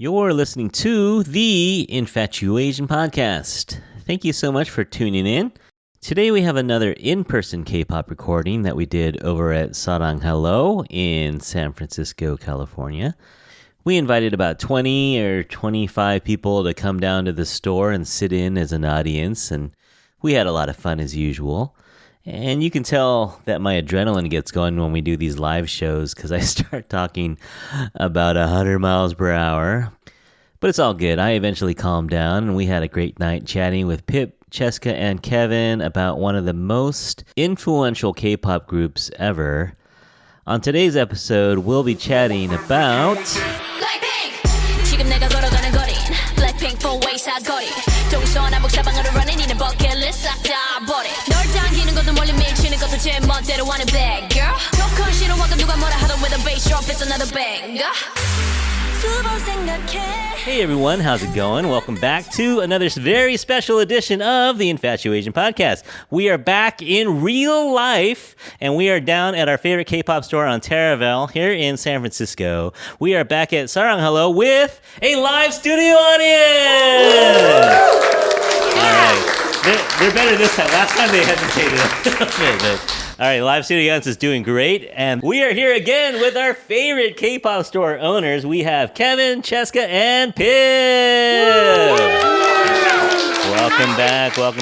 You're listening to the Infatuasian podcast. Thank you so much for tuning in. Today we have another in-person K-pop recording that we did over at SarangHello in San Francisco, California. We invited about 20 or 25 people to come down to the store and sit in as an audience, and we had a lot of fun as usual. And you can tell that my adrenaline gets going when we do these live shows because I start talking about 100 miles per hour. But it's all good. I eventually calmed down, and we had a great night chatting with Pip, Chesca, and Kevin about one of the most influential K-pop groups ever. On today's episode, we'll be chatting about... 지금 내가 걸어가는 거린 Blackpink for ways 사거리 동서남북 사방으로 running 이는 버킷리스트 싹 다 버려 널 당기는 것도 멀리 밀치는 것도 제 멋대로 하는 bad girl 조건 싫어하고 누가 뭐라 하던 with a bass drop it's another banger 두번 생각해 Hey everyone, how's it going? Welcome back to another very special edition of the Infatuasian podcast. We are back in real life, and we are down at our favorite K-pop store on Terravel here in San Francisco. We are back at SarangHello with a live studio audience! All right, they're better this time. Last time they hesitated. All right, live studio audience is doing great, and we are here again with our favorite K-pop store owners. We have Kevin, Chesca, and Pip. Welcome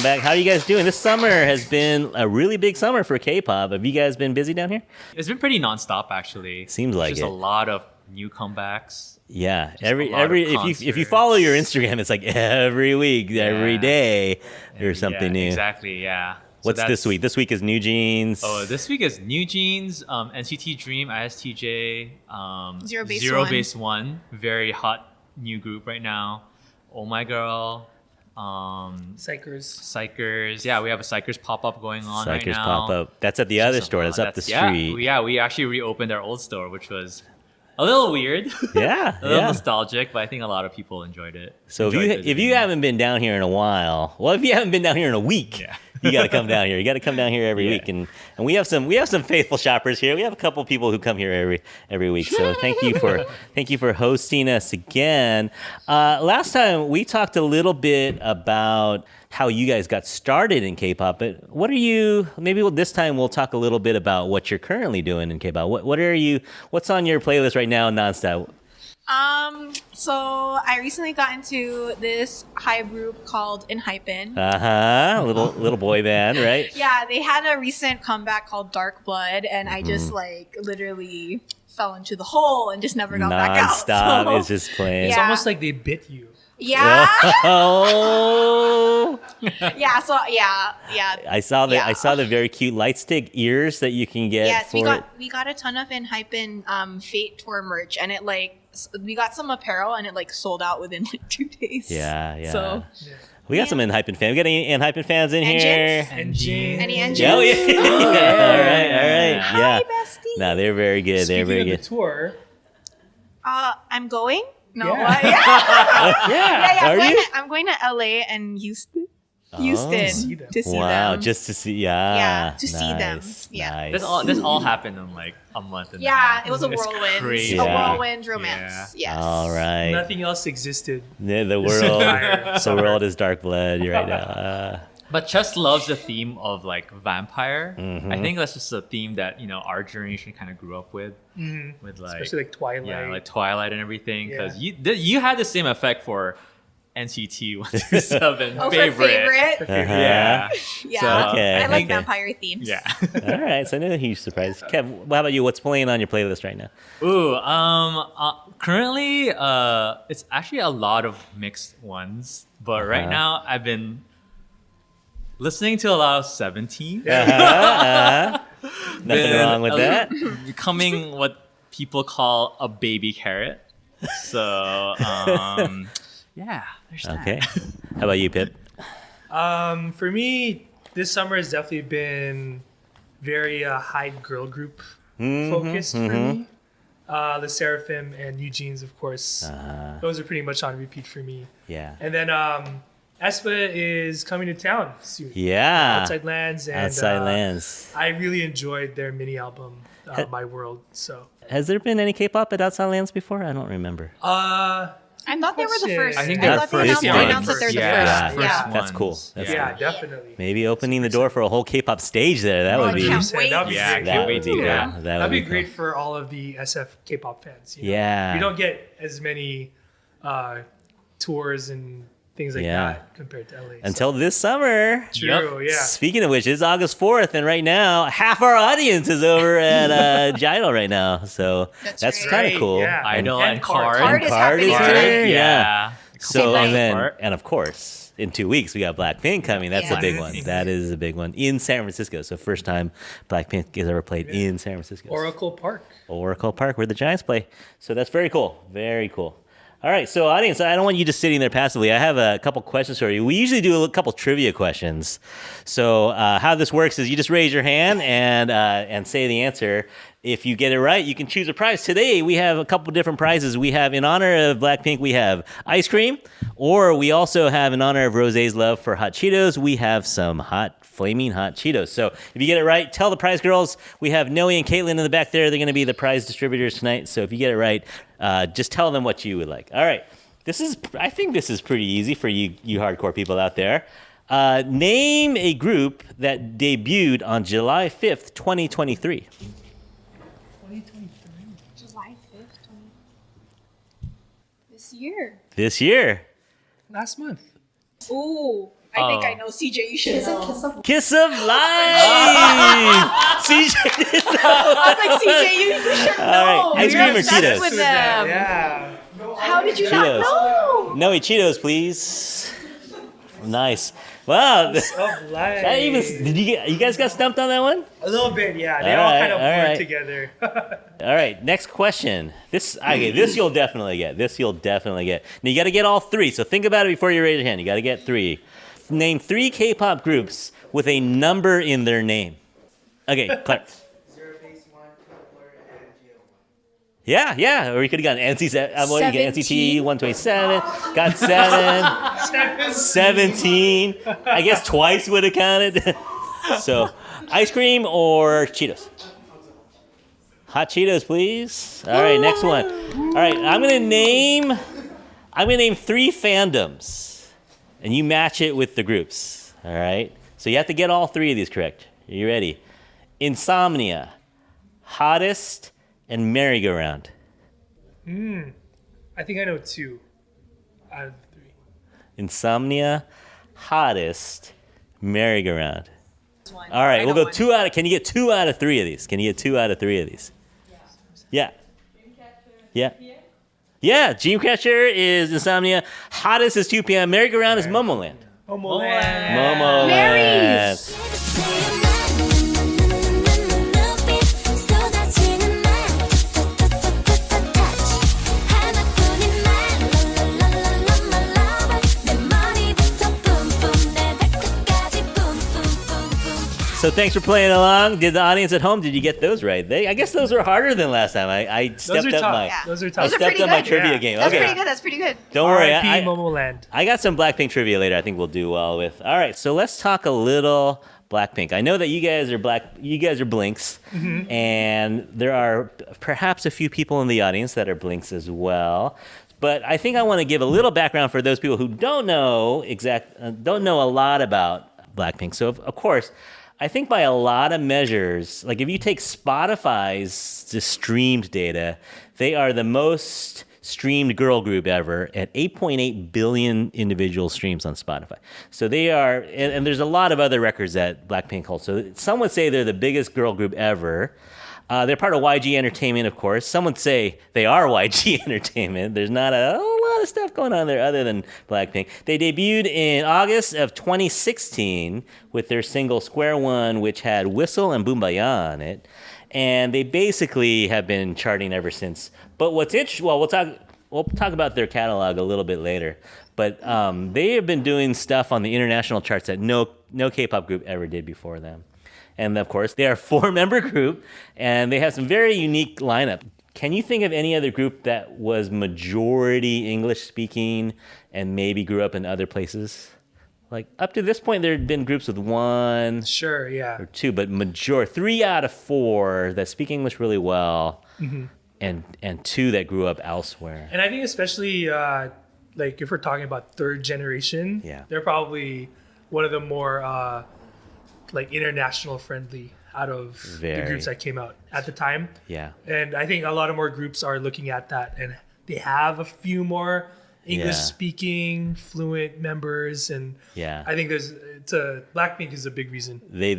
back. How are you guys doing? This summer has been a really big summer for K-pop. Have you guys been busy down here? It's been pretty nonstop, actually. Seems like just it. a lot of new comebacks. Yeah, Just every a lot of if you follow your Instagram, it's like every week, every day, there's something new. Exactly, yeah. What's this week? This week is New Jeans. Oh, this week is New Jeans, NCT Dream, ISTJ, Zero Base One, very hot new group right now. Oh My Girl, Psychers. Yeah, we have a Psychers pop-up going on right now. Psychers pop-up. That's at the other store. That's up the street. Yeah, we actually reopened our old store, which was a little weird. Yeah, a little nostalgic, but I think a lot of people enjoyed it. So if you haven't been down here in a while, if you haven't been down here in a week, you got to come down here. You got to come down here every week, and we have some faithful shoppers here. We have a couple people who come here every week. So thank you for hosting us again. Last time we talked a little bit about how you guys got started in K-pop, but this time we'll talk a little bit about what you're currently doing in K-pop. What's on your playlist right now nonstop? So I recently got into this hype group called Enhypen. Little boy band, right? Yeah, they had a recent comeback called Dark Blood, and I just literally fell into the hole and just never got back out. Nonstop, So, it's just playing. It's almost like they bit you. yeah. Oh. Yeah, so yeah. I saw the very cute light stick ears that you can get. Yes, for we got a ton of Enhypen Fate tour merch, and we got some apparel, and it sold out within 2 days. Yeah. So we got some Enhypen fans. We got any Enhypen fans in here? Any engines? Oh, yeah. All right. Hi, Yeah. bestie. No, they're very good. They're very Speaking of good. the tour, I'm going. No, Yeah. what? Yeah. Are you? I'm going to LA and Houston See them. to see Wow, them. just to see. Yeah, to see them. Yeah. Nice. This all happened in like a month and a Yeah, half. it was a It's whirlwind. crazy. A Yeah. whirlwind romance. Yes. All right. nothing else existed. The world is dark blood right now. But Chess loves the theme of like vampire. Mhm. I think that's just a theme that our generation kind of grew up with, with like Especially like Twilight. yeah, like Twilight and everything. Because Yeah. you had the same effect for NCT 127 Oh, favorite. for favorite? Yeah. Yeah. So, Okay. I like Okay. vampire themes. Yeah. All right, so no huge surprise. Kev, how about you? What's playing on your playlist right now? Ooh, currently, it's actually a lot of mixed ones. But right now, I've been listening to a lot of 17. Nothing wrong with that. Becoming what people call a baby carrot. So, yeah, there's that. Okay. How about you, Pip? For me, this summer has definitely been very Hyde girl group focused for me. The Seraphim and New Jeans, of course. Those are pretty much on repeat for me. Yeah. And then aespa is coming to town soon. Yeah. Outside Lands. And, Outside Lands. I really enjoyed their mini album, My World. So. Has there been any K-pop at Outside Lands before? I don't remember. I thought they were the first. I think I they're thought first they announced that they're the Yeah. first. Yeah. That's cool. That's Yeah, cool. definitely. Maybe opening the door for a whole K-pop stage there. That would I be. can't wait. That'd be Yeah, great. can't wait to do that. That That'd would be cool. great for all of the SF K-pop fans. You know? Yeah. We don't get as many tours and things like Yeah. that compared to LA. Until this summer. True, yeah. Speaking of which, it's August 4th, and right now, half our audience is over at Gidal right now. So That's that's right. kind of cool. Yeah. Idol And and Card. Card. Card is Card is happening here. tonight. Yeah. So Tonight. and then Card. and of course, in 2 weeks we got Blackpink coming. That's a Yes. big one. That is a big one in San Francisco. So first time Blackpink has ever played in San Francisco. Oracle Park. Oracle Park, where the Giants play. So that's very cool. Very cool. All right, so audience, I don't want you just sitting there passively. I have a couple questions for you. We usually do a couple trivia questions. So how this works is you just raise your hand and say the answer. If you get it right, you can choose a prize. Today, we have a couple different prizes. We have, in honor of Blackpink, we have ice cream, or we also have, in honor of Rosé's love for hot Cheetos, we have some flaming hot Cheetos. So if you get it right, tell the prize girls. We have Noe and Caitlin in the back there. They're going to be the prize distributors tonight. So if you get it right, just tell them what you would like. All right. I think this is pretty easy for you hardcore people out there. Name a group that debuted on July 5th, 2023. 2023. July 5th, this year. This year. Last month. Ooh, I think I know. CJ, you should know. Kiss of Life! CJ did know. I was like, CJ, you should know. All right, ice You're cream or obsessed Cheetos? with them. Yeah. How did you Cheetos. not know? Noe, Cheetos, please. Nice. Wow. Of life. That even, you guys got stumped on that one? A little bit, yeah. They All all right, kind of all blurred right. together. All right, next question. This you'll definitely get. Now you got to get all three. So think about it before you raise your hand. You got to get three. Name 3 K-pop groups with a number in their name. Okay, Clark. Yeah. Or you could have gotten NCT 127. Got 7. 17. I guess twice would have counted. So, ice cream or Cheetos? Hot Cheetos, please. All right, next one. All right, I'm gonna name 3 fandoms, and you match it with the groups. All right. So you have to get all 3 of these correct. Are you ready? Insomnia, Hottest, and Merry-Go-Round. I think I know 2 out of the 3. Insomnia, Hottest, Merry-Go-Round. One. All right, I we'll know go one. 2 out of. Can you get 2 out of 3 of these? Can you get 2 out of 3 of these? Yeah. Yeah. Dreamcatcher is Insomnia. Hottest is 2 p.m. Merry-Go-Round is Momoland. Momoland. Say So thanks for playing along. Did the audience at home, did you get those right? I guess those were harder than last time. I stepped Those are up tough. my Yeah. Those are I tough. Those are stepped pretty up my good. trivia Yeah. game. That's Okay. pretty good. That's pretty good. Don't worry. R.I.P. I Momoland. got some Blackpink trivia later I think we'll do well with. All right, so let's talk a little Blackpink. I know that you guys are Blinks, and there are perhaps a few people in the audience that are Blinks as well. But I think I want to give a little background for those people who don't know a lot about Blackpink. So of course, I think by a lot of measures, like if you take Spotify's streamed data, they are the most streamed girl group ever at 8.8 billion individual streams on Spotify. So they are, and there's a lot of other records that Blackpink holds. So some would say they're the biggest girl group ever. They're part of YG Entertainment, of course. Some would say they are YG Entertainment. There's not a whole lot of stuff going on there other than Blackpink. They debuted in August of 2016 with their single Square One, which had Whistle and Boombaya on it. And they basically have been charting ever since. But what's interesting, well, we'll talk about their catalog a little bit later. But they have been doing stuff on the international charts that no K-pop group ever did before them. And of course, they are a 4-member group, and they have some very unique lineup. Can you think of any other group that was majority English speaking and maybe grew up in other places? like up to this point, there had been groups with one Sure, yeah. or two, but 3 out of 4 that speak English really well, and 2 that grew up elsewhere. And I think especially like if we're talking about third generation, Yeah. they're probably one of the more like international friendly out of the Very. groups that came out at the time. Yeah. And I think a lot of more groups are looking at that, and they have a few more English speaking fluent members, and Yeah. I think Blackpink is a big reason. They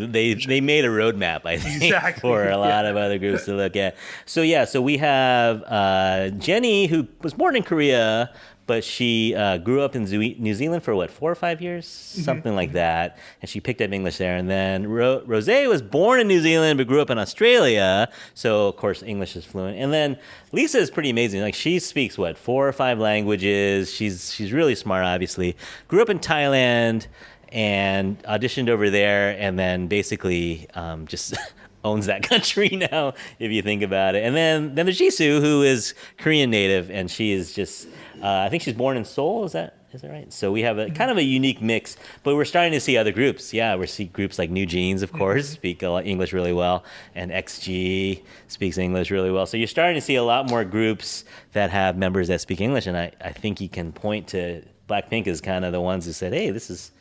made a roadmap, I think, Exactly, for a lot yeah. of other groups to look at. So we have Jenny, who was born in Korea, but she grew up in New Zealand for 4 or 5 years, something like that, and she picked up English there. And then Rosé was born in New Zealand but grew up in Australia, so of course English is fluent. And then Lisa is pretty amazing. Like she speaks 4 or 5 languages. She's really smart, obviously. Grew up in Thailand and auditioned over there, and then basically just owns that country now, if you think about it. And then there's Jisoo, who is Korean native, and she is just, I think she's born in Seoul. Is that right? So we have a kind of a unique mix, but we're starting to see other groups. Yeah, we see groups like New Jeans, of course, speak English really well, and XG speaks English really well. So you're starting to see a lot more groups that have members that speak English, and I think you can point to Blackpink as kind of the ones who said, hey, this is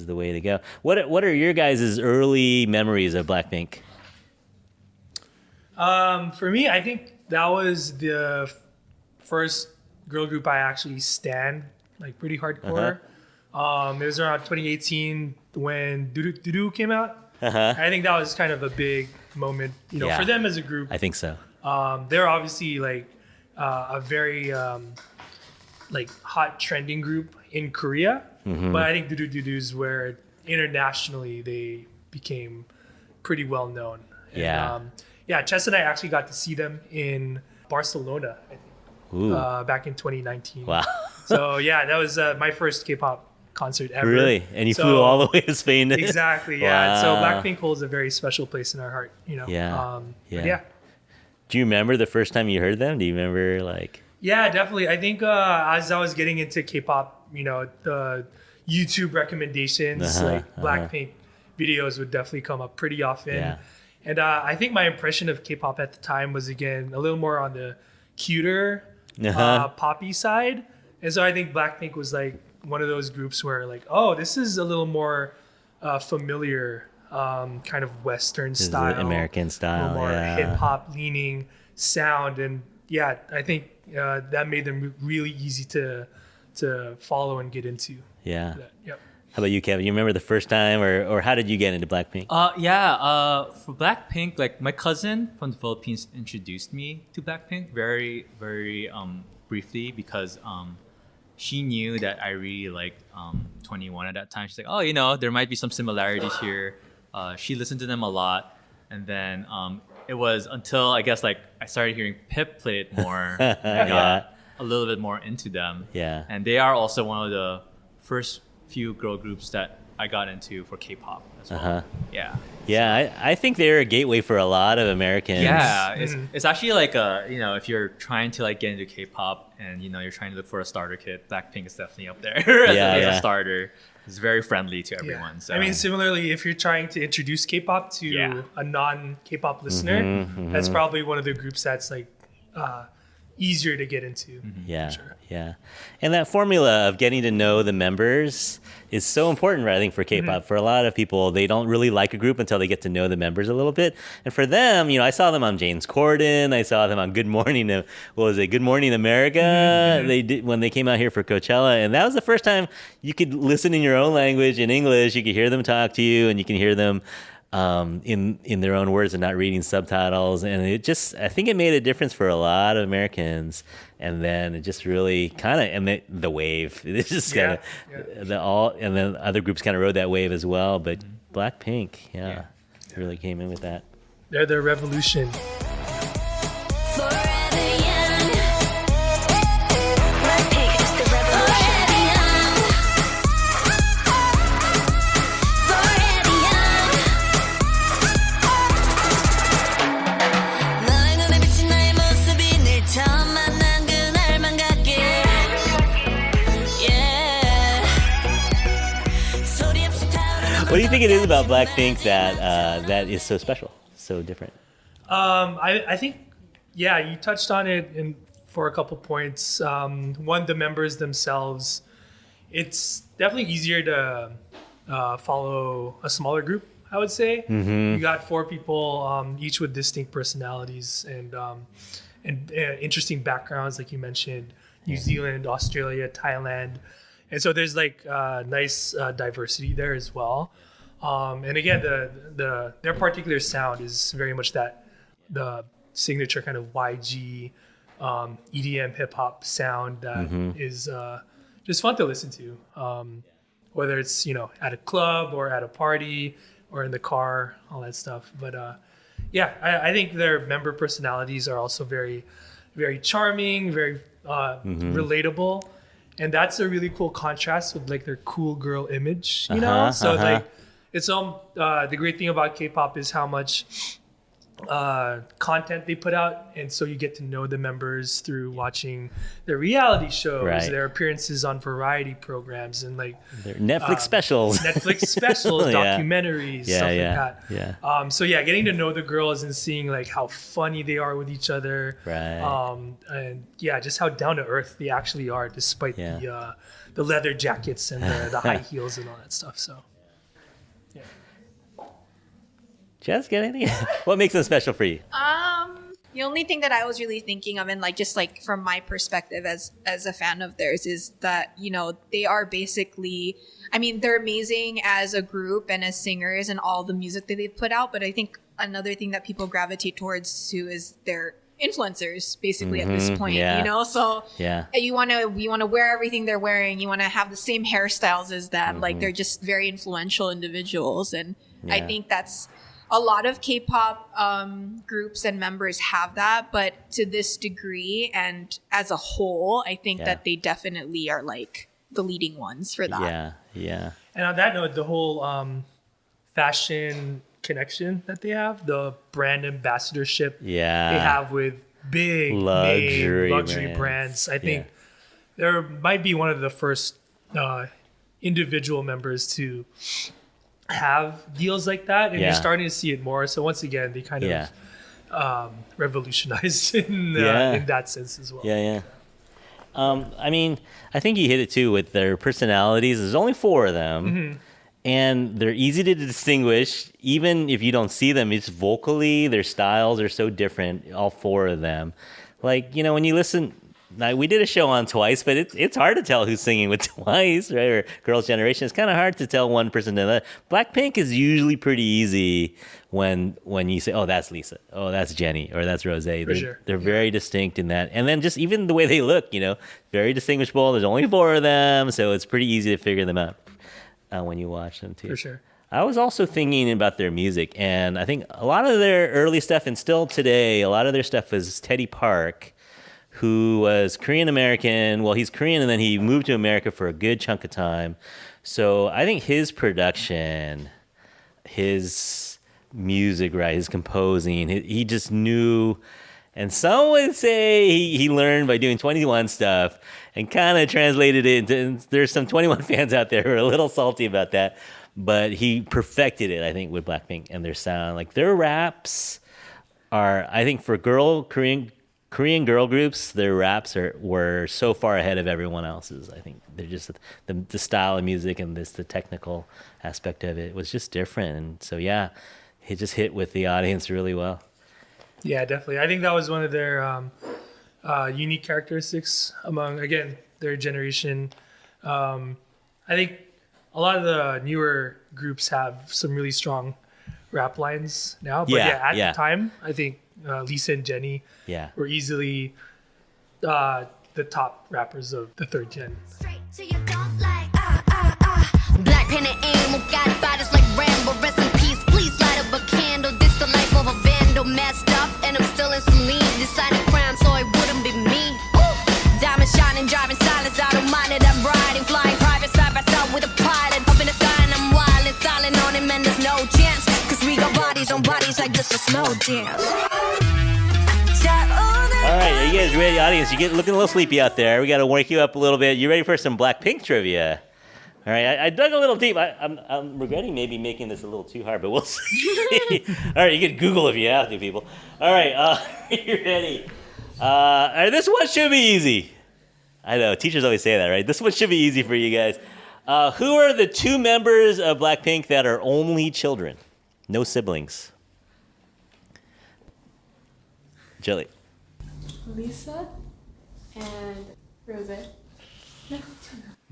the way to go. What are your guys' early memories of Blackpink? For me, I think that was the first girl group I actually stan, like pretty hardcore. It was around 2018 when DDU-DU came out. I think that was kind of a big moment, Yeah. for them as a group. I think so. They're obviously like a very like hot trending group in Korea, but I think DDU-DU is where internationally they became pretty well known. Yeah. And, Chesca and I actually got to see them in Barcelona, I think, Ooh. back in 2019. Wow. So that was my first K-pop concert ever. Really? And you So- flew all the way to Spain? Exactly. Yeah. So Wow. Blackpink holds a very special place in our heart. Yeah. But Yeah. Do you remember the first time you heard them? Do you remember like? Yeah, definitely. I think as I was getting into K-pop, the YouTube recommendations, like Blackpink videos would definitely come up pretty often. Yeah. And I think my impression of K-pop at the time was, again, a little more on the cuter, poppy side. And so I think Blackpink was like one of those groups where like, oh, this is a little more familiar kind of Western This is the style. American A style, little more yeah. hip-hop leaning sound. And I think that made them really easy to follow and get into. Yeah. Yep. How about you, Kevin? You remember the first time, or how did you get into Blackpink? For Blackpink, like my cousin from the Philippines introduced me to Blackpink very, very briefly because she knew that I really liked 21 at that time. She's like, oh, there might be some similarities here. She listened to them a lot, and then it was until I guess like I started hearing Pip play it more, I got a little bit more into them. Yeah. And they are also one of the first few girl groups that I got into for K-pop as well. Yeah. Yeah, I think they're a gateway for a lot of Americans. Yeah, it's actually like if you're trying to like get into K-pop and you're trying to look for a starter kit, Blackpink is definitely up there as a starter. It's very friendly to everyone. Yeah. So I mean, similarly, if you're trying to introduce K-pop to a non-K-pop listener, that's probably one of the groups that's like easier to get into. Yeah, Sure. yeah. And that formula of getting to know the members is so important, I think, for K-pop. For a lot of people, they don't really like a group until they get to know the members a little bit. And for them, I saw them on James Corden. I saw them on Good Morning, Good Morning America? They did when they came out here for Coachella. And that was the first time you could listen in your own language in English. You could hear them talk to you, and you can hear them in their own words and not reading subtitles, and I think it made a difference for a lot of Americans. And then it just really kind of, and the wave, it's just kind of and then other groups kind of rode that wave as well. But Blackpink, really came in with that. They're the revolution. Forever young. Blackpink is the revolution. Forever young. 너의 눈에 비친 나의 모습이 늘 처음 만난 그날만 같게. Yeah. What do you think it is about Blackpink that is so special, so different? I think, yeah, you touched on it for a couple points. One, the members themselves. It's definitely easier to follow a smaller group, I would say. You got 4 people, each with distinct personalities and interesting backgrounds, like you mentioned, New Zealand, Australia, Thailand. And so there's like nice diversity there as well. And again, their particular sound is very much the signature kind of YG EDM hip hop sound that is just fun to listen to. Whether it's, at a club or at a party or in the car, all that stuff. But I think their member personalities are also very, very charming, very relatable. And that's a really cool contrast with like their cool girl image, So like it's the great thing about K-pop is how much content they put out, and so you get to know the members through watching their reality shows, their appearances on variety programs, and like their Netflix specials, documentaries, stuff like that. Yeah. So yeah, getting to know the girls and seeing like how funny they are with each other, and yeah, just how down to earth they actually are, despite the leather jackets and the high heels and all that stuff. So. Jess, get anything? What makes them special for you? The only thing that I was really thinking of, and like just like from my perspective as a fan of theirs, is that they are basically, I mean, they're amazing as a group and as singers and all the music that they put out. But I think another thing that people gravitate towards too is their influencers, basically at this point. So you want to wear everything they're wearing. You want to have the same hairstyles as them. Like they're just very influential individuals, and I think that's. A lot of K-pop groups and members have that, but to this degree and as a whole, I think that they definitely are like the leading ones for that. Yeah. And on that note, the whole fashion connection that they have, the brand ambassadorship they have with big luxury brands. I think there might be one of the first individual members to have deals like that, and you're starting to see it more. So once again, they kind of revolutionized in that sense as well. I mean, I think you hit it too with their personalities. There's only 4 of them, and they're easy to distinguish. Even if you don't see them, it's vocally, their styles are so different, all 4 of them. Like, when you listen... Now, we did a show on Twice, but it's hard to tell who's singing with Twice, right? Or Girls' Generation. It's kind of hard to tell one person to another. Blackpink is usually pretty easy when you say, oh, that's Lisa, oh, that's Jennie, or that's Rose. They're very distinct in that. And then just even the way they look, very distinguishable. There's only 4 of them, so it's pretty easy to figure them out when you watch them, too. For sure. I was also thinking about their music, and I think a lot of their early stuff, and still today, a lot of their stuff is Teddy Park, who was Korean-American. Well, he's Korean, and then he moved to America for a good chunk of time. So I think his production, his music, right, his composing, he just knew. And some would say he learned by doing 21 stuff and kind of translated it into, there's some 21 fans out there who are a little salty about that. But he perfected it, I think, with Blackpink and their sound. Like, their raps are, I think, for Korean girl groups, their raps were so far ahead of everyone else's. I think they're just the style of music and the technical aspect of it was just different. And so, it just hit with the audience really well. Yeah, definitely. I think that was one of their unique characteristics among, again, their generation. I think a lot of the newer groups have some really strong rap lines now. But at the time, I think Lisa and Jennie were easily the top rappers of the 3rd gen. Blackpink and aim, got bodies like Rambo. Rest in peace, please light up a candle. This the life of a vandal, messed up, and I'm still in saline. Decided crime, so it wouldn't be me. Diamond shining, driving silence, I don't mind it. I'm riding, flying private side by side with a pilot. Up in the sky and I'm wild and styling on him, and there's no chance. Cause we got bodies on bodies like just a slow dance. All right, are you guys ready, audience? You get looking a little sleepy out there. We got to wake you up a little bit. You ready for some Blackpink trivia? All right, I dug a little deep. I'm regretting maybe making this a little too hard, but we'll see. All right, you can Google if you have to, people. All right, you ready? All right, this one should be easy. I know, teachers always say that, right? This one should be easy for you guys. Who are the 2 members of Blackpink that are only children? No siblings. Jelly. Lisa and Rose.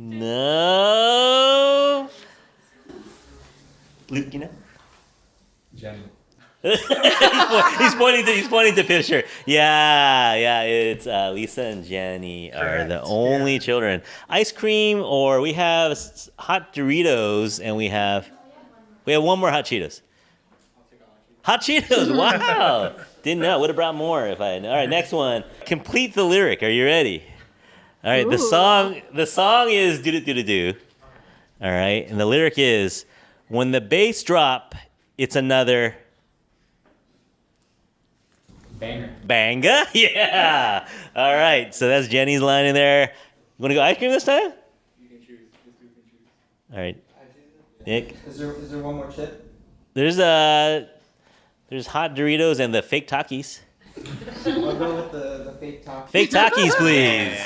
No. Luke, you know? Jenny. he's pointing to Fisher. Yeah, it's Lisa and Jenny are the only children. Ice cream, or we have hot Doritos, and we have one more hot Cheetos. Hot Cheetos, wow. Didn't know. Would have brought more if I had known. All right, next one. Complete the lyric. Are you ready? All right, the song is "Do-do-do-do-do." All right, and the lyric is, when the bass drop, it's another banger. Yeah. All right, so that's Jenny's line in there. You want to go ice cream this time? You can choose. This group can choose. All right, Nick. Is there one more chip? There's hot Doritos and the fake Takis. I'll go with the fake talk. Fake Takis, please.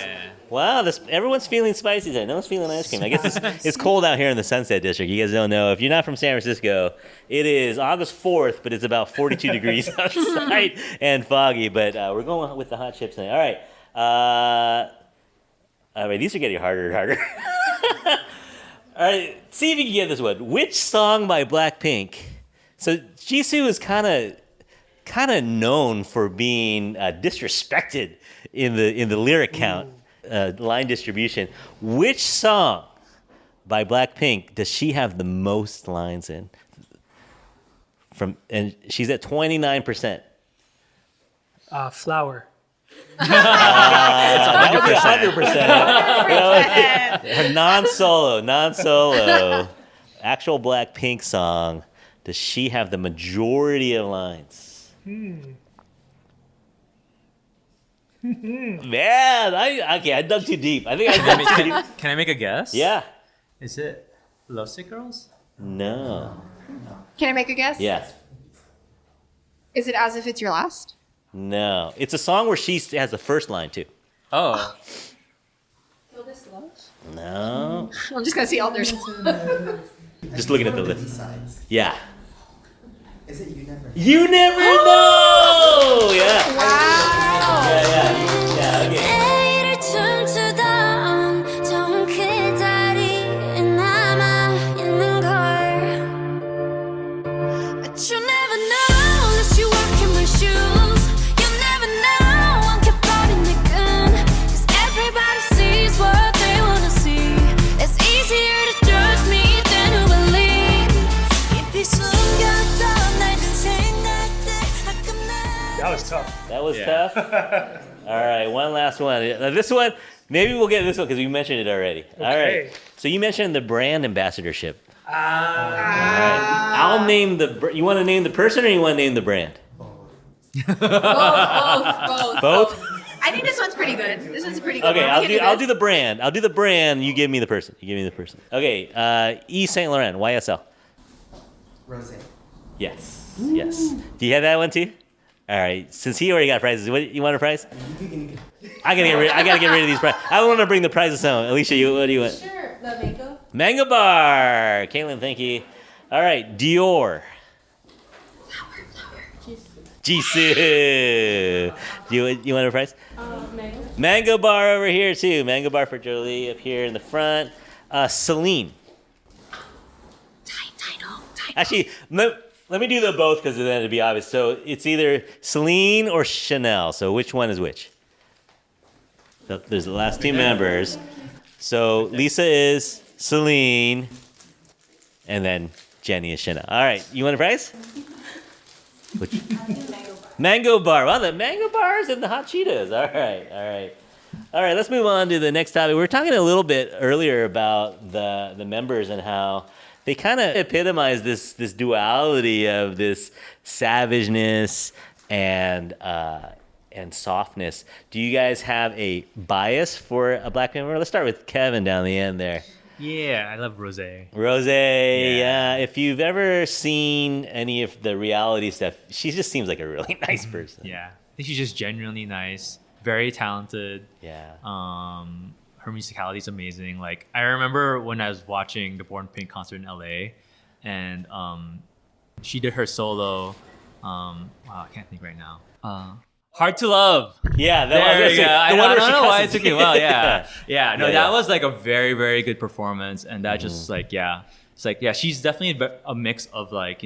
Wow, everyone's feeling spicy today. No one's feeling ice cream. I guess it's cold out here in the Sunset District. You guys don't know. If you're not from San Francisco, it is August 4th, but it's about 42 degrees outside and foggy. But we're going with the hot chips tonight. All right, these are getting harder and harder. All right, see if you can get this one. Which song by Blackpink? So Jisoo is kind of known for being disrespected in the lyric count. Line distribution. Which song by Blackpink does she have the most lines in? And she's at 29%. Flower. That would be 100%. Her non-solo, actual Blackpink song. Does she have the majority of lines? Man, I dug too deep. I think I dug too deep. Can I make a guess? Yeah. Is it Lovesick Girls? No. Can I make a guess? Yeah. Is it As If It's Your Last? No. It's a song where she has the first line too. Oh. Feel This Love? No. I'm just gonna see all there's. Just looking at the list. Besides. Yeah. Is it You Never? You never know. Yeah. Wow. Yeah. Okay. 내일을 춤추던 저 그 자리에 남아있는 걸 But you never know unless you walk in my shoes You never know 엉켜버린 내 끈 Cause everybody sees what they wanna see It's easier to judge me than to believe 깊이 숨겼던 낡은 생각들 That was tough. That was tough. All right, one last one. Now this one, maybe we'll get this one because we mentioned it already. All right. So you mentioned the brand ambassadorship. All right. I'll name you want to name the person or you want to name the brand? Both. Both? I think this one's pretty good. This is a pretty good Okay, one. I'll do the brand. I'll do the brand. You give me the person. Okay, Yves Saint Laurent, YSL. Rose. Yes. Do you have that one too? All right. Since he already got prizes, what you want a prize? I gotta get rid of these prizes. I want to bring the prizes home. Alicia, what do you want? Sure. The mango. Mango bar. Caitlin, thank you. All right, Dior. Jisoo. You want a prize? Mango. Mango bar over here too. Mango bar for Jolie up here in the front. Celine. Actually, let me do them both because then it'd be obvious. So it's either Celine or Chanel. So which one is which? So there's the last 2 members. So Lisa is Celine, and then Jenny is Chanel. All right, you want a prize? Which? Mango bar. Wow, the mango bars and the hot Cheetos. All right. Let's move on to the next topic. We were talking a little bit earlier about the members and how they kind of epitomize this duality of this savageness and softness. Do you guys have a bias for a Black member? Let's start with Kevin down the end there. Yeah, I love Rose. Rose, yeah. If you've ever seen any of the reality stuff, she just seems like a really nice person. Yeah, I think she's just genuinely nice, very talented. Yeah. Her musicality is amazing. Like I remember when I was watching the Born Pink concert in LA, and she did her solo. Wow, I can't think right now. Hard to Love. Yeah, There you go. I don't know why it cusses. took me a while. Yeah. Yeah, No, yeah. that was like a very, very good performance. And that just like, yeah. It's like, yeah, she's definitely a mix of like,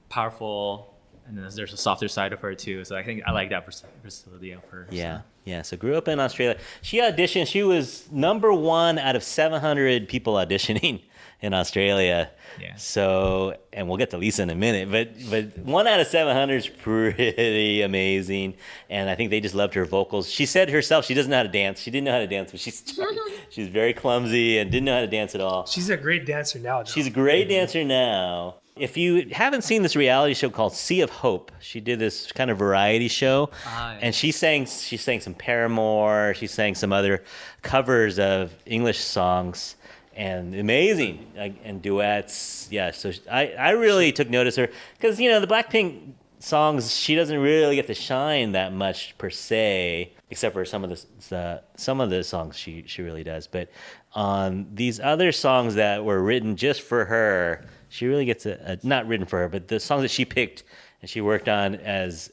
powerful. And then there's a softer side of her too. So I think I like that versatility of her. Yeah, yeah. So grew up in Australia. She auditioned. She was number 1 out of 700 people auditioning in Australia. Yeah. So, and we'll get to Lisa in a minute, but 1 out of 700 is pretty amazing. And I think they just loved her vocals. She said herself she doesn't know how to dance. She didn't know how to dance, but she's very clumsy and didn't know how to dance at all. She's a great dancer now. Though. She's a great dancer now. If you haven't seen this reality show called Sea of Hope, she did this kind of variety show, and she sang some Paramore, she sang some other covers of English songs, and amazing, and duets. Yeah, so I really took notice of her because the Blackpink songs she doesn't really get to shine that much per se, except for some of the songs she really does. But on these other songs that were written just for her. She really gets not written for her, but the songs that she picked and she worked on as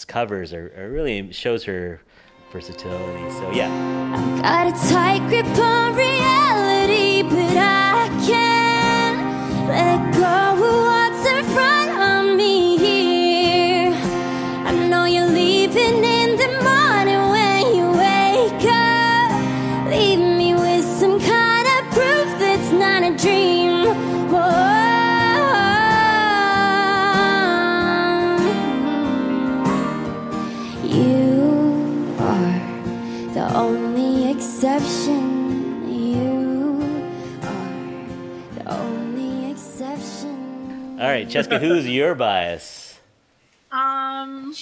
covers are really shows her versatility. So yeah. Got a tight grip on reality, but I can't let go of what's in front of me here. I know you're leaving in the morning when you wake up. Leave me with some kind of proof that's not a dream. Whoa. You are the only exception. You are the only exception. All right, Chesca, who's your bias? I'm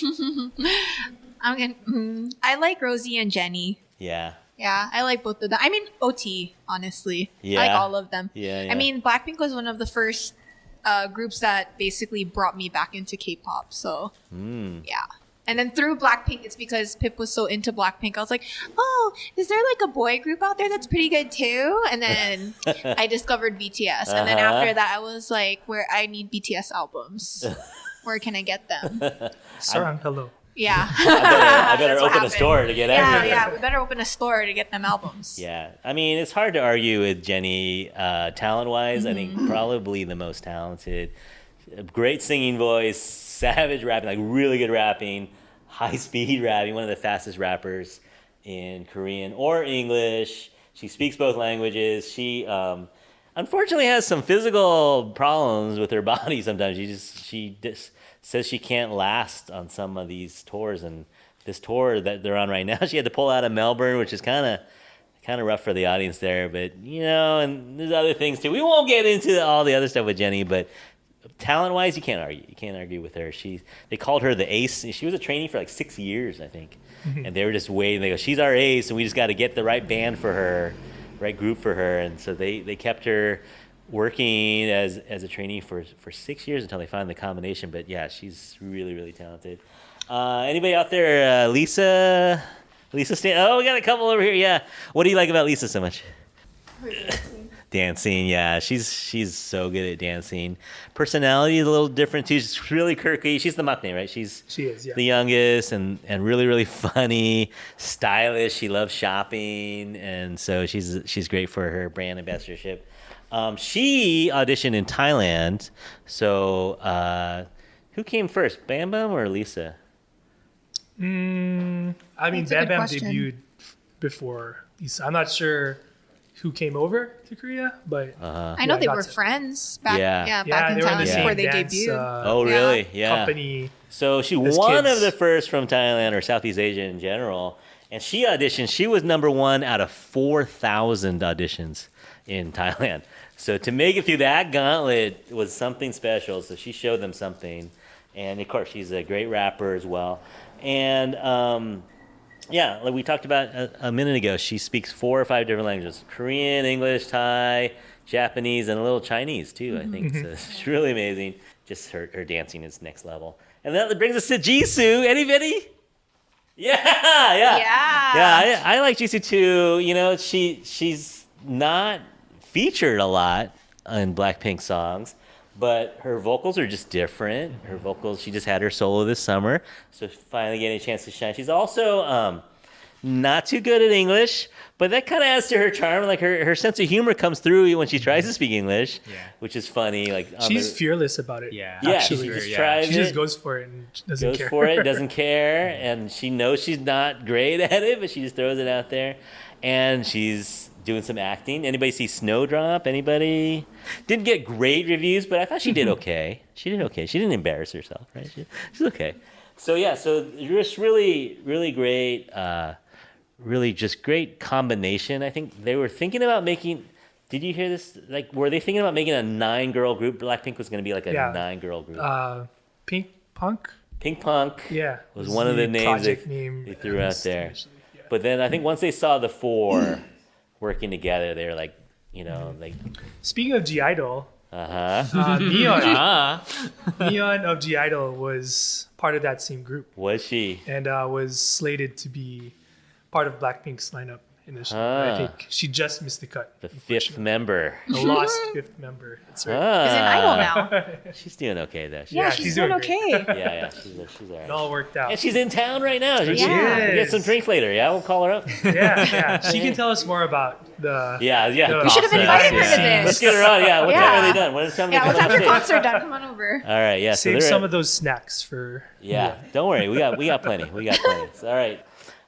gonna. I like Rosie and Jenny. Yeah. Yeah, I like both of them. I mean, OT, honestly. Yeah. I like all of them. Yeah. I mean, Blackpink was one of the first groups that basically brought me back into K-pop. So, yeah. And then through Blackpink, it's because Pip was so into Blackpink. I was like, oh, is there like a boy group out there that's pretty good too? And then I discovered BTS. And then after that, I was like, where I need BTS albums. Where can I get them? SarangHello. Yeah. I better That's what open a happened. store to get Yeah, everything. yeah. We better open a store to get them albums. Yeah, I mean, it's hard to argue with Jenny talent-wise. I think probably the most talented. Great singing voice, savage rapping, like really good rapping, high-speed rapping, one of the fastest rappers in Korean or English. She speaks both languages. She unfortunately has some physical problems with her body sometimes. She just says she can't last on some of these tours, and this tour that they're on right now, she had to pull out of Melbourne, which is kind of rough for the audience there. But and there's other things too. We won't get into all the other stuff with Jenny, but talent-wise, you can't argue. You can't argue with her. They called her the ace. She was a trainee for like 6 years, I think, and they were just waiting. They go, she's our ace, and we just got to get the right band for her, right group for her, and so they kept her working as a trainee for 6 years until they found the combination. But yeah, she's really, really talented. Anybody out there? Lisa Stan? Oh, we got a couple over here. Yeah. What do you like about Lisa so much? Her dancing. Dancing, yeah. She's so good at dancing. Personality is a little different too. She's really quirky. She's the maknae, right? She is, yeah. The youngest and really, really funny, stylish. She loves shopping, and so she's great for her brand ambassadorship. She auditioned in Thailand. So who came first, Bam Bam or Lisa? I mean, That's a Bam good Bam question. debuted before Lisa. I'm not sure who came over to Korea, but I know yeah, they got were to- friends back, Yeah. back in they were in the Thailand same before they dance, debuted. Oh, Yeah. really? Yeah. company. So she As one kids. of the first from Thailand or Southeast Asia in general. And she auditioned. She was number 1 out of 4,000 auditions in Thailand. So to make it through that gauntlet was something special. So she showed them something. And of course, she's a great rapper as well. And yeah, like we talked about a minute ago, she speaks 4 or 5 different languages: Korean, English, Thai, Japanese, and a little Chinese too. I think so. It's really amazing. Just her dancing is next level. And that brings us to Jisoo. Anybody? Yeah. Yeah, I like Jisoo too. You know, she's not featured a lot in Blackpink songs, but her vocals are just different. Her vocals, she just had her solo this summer, so finally getting a chance to shine. She's also not too good at English, but that kind of adds to her charm. Like her sense of humor comes through when she tries to speak English, which is funny. Like she's fearless about it. Yeah, she just tries She just goes for it and doesn't care. Doesn't care, and she knows she's not great at it, but she just throws it out there, and she's doing some acting. Anybody see Snowdrop? Anybody? Didn't get great reviews, but I thought she did okay. She did okay. She didn't embarrass herself, right? She's okay. So yeah, so just really, really great. Really just great combination. I think they were thinking about making. Did you hear this? Like, were they thinking about making a 9-girl group? Blackpink was going to be like a 9-girl group. Pink Punk. Pink Punk. Yeah, was one of the names they threw out there. Yeah. But then I think once they saw the 4 working together, they were like, you know, like. Speaking of G-Idol, Neon of G-Idol was part of that same group. Was she? And was slated to be part of Blackpink's lineup initially. I think she just missed the cut. The 5th member. The lost 5th member. That's right. Is in Idol now. She's doing okay though. She's doing okay. Yeah, she's all right. It all worked out. And she's in town right now. We'll is. get some drinks later. Yeah, we'll call her up. Yeah. She can tell us more about the. Yeah. We should have invited her to this. Let's get her on. Yeah. What time are they done? What time your concert done? Come on over. All right. Yeah. Save some of those snacks for. Yeah. Don't worry. We got plenty.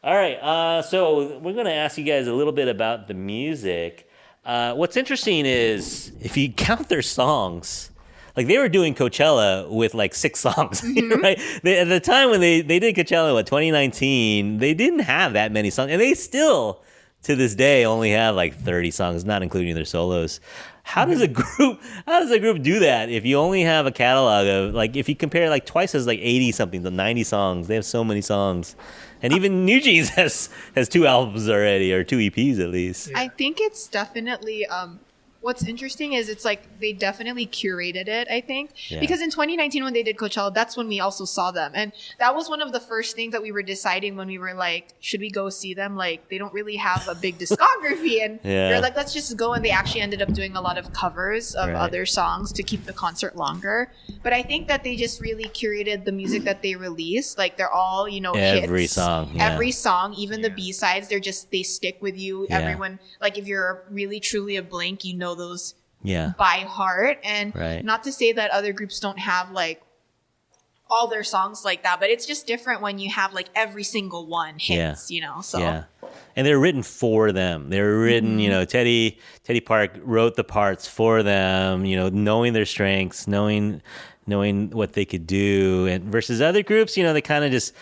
All right. So we're going to ask you guys a little bit about the music. What's interesting is if you count their songs, like they were doing Coachella with like 6 songs, right? At the time when they did Coachella, 2019, they didn't have that many songs, and they still, to this day, only have like 30 songs, not including their solos. How does a group do that if you only have a catalog of, like, if you compare like Twice has like 80 something to 90 songs, they have so many songs. And even New Jeans has 2 albums already, or 2 EPs at least. I think it's definitely what's interesting is it's like they definitely curated it, I think. Yeah. Because in 2019 when they did Coachella, that's when we also saw them. And that was one of the first things that we were deciding when we were like, should we go see them? Like, they don't really have a big discography. And they're like, let's just go. And they actually ended up doing a lot of covers of other songs to keep the concert longer. But I think that they just really curated the music that they released. Like, they're all, every hits. Song. Yeah. Every song, even the B-sides, they stick with you. Yeah. Everyone, like, if you're really truly a Blink, you know those by heart. And not to say that other groups don't have like all their songs like that, but it's just different when you have like every single one hits, so and they're written for them. They're written, Teddy Park wrote the parts for them, knowing their strengths, knowing what they could do, and versus other groups, they kind of just